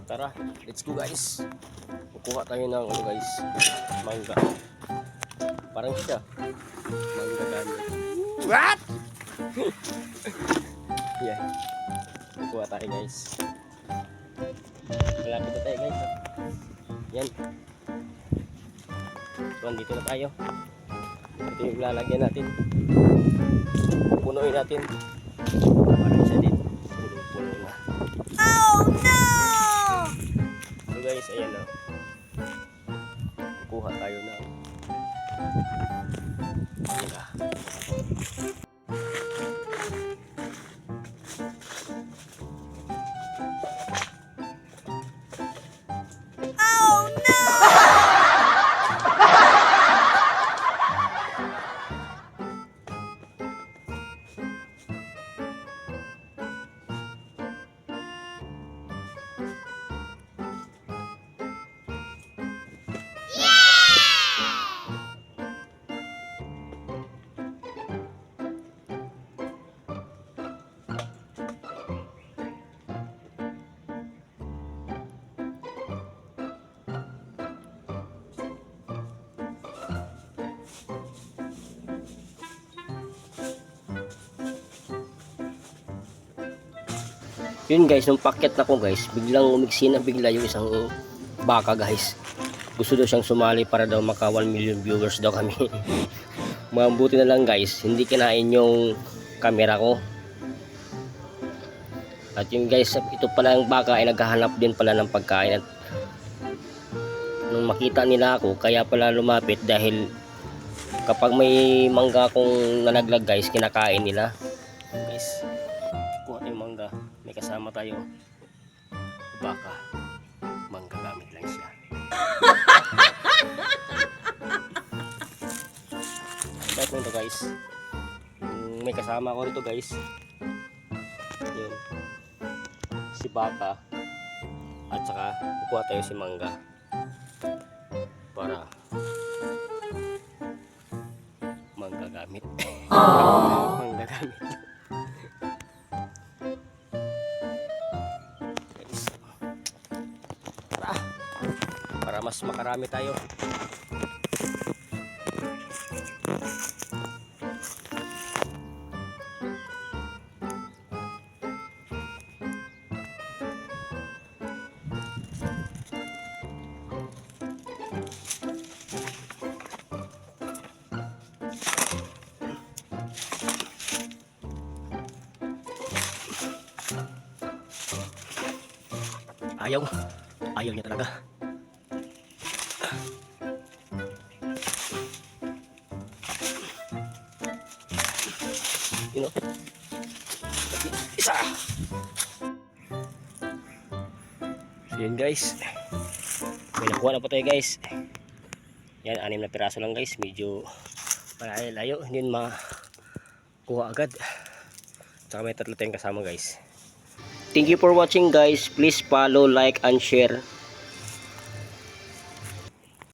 Tara, let's go guys. Kukuha tayo ng ano guys, mangga. Parang siya. Mangga gamit. What? Yeah. Kukuha tayo guys. Malapit na tayo guys. Yan. So, andito na tayo. Ito yung lalagyan natin. Punuin natin. Parang siya din. Puno na. Oh no! So guys, ayan na. Kukuha tayo na. Mangga. Oh no! Yun guys, nung packet na ko guys, biglang umigsi na bigla yung isang baka guys. Gusto daw siyang sumali para daw maka 1 million viewers daw kami. Mabuti na lang guys, hindi kinain yung camera ko. At yung guys, ito pala yung baka ay naghahanap din pala ng pagkain. At nung makita nila ako, kaya pala lumapit dahil kapag may mangga akong nalaglag guys, kinakain nila. Guys, kuha tayong mangga. May kasama tayo. Baka. Mangga gamit lang siya. Kahit mo ito guys. May kasama ko rito guys. Yun. Si Baka. At saka kukuha tayo si Mangga. Para mangga gamit. Mangga gamit. Para mas makarami tayo. Ayaw niya talaga. You know? Isa. So yun guys. May nakuha na po tayo guys. Yan, 6 na piraso lang guys. Medyo malayo. Hindi makuha agad. Tsaka may 3 tayong kasama guys. Thank you for watching guys. Please follow, like, and share.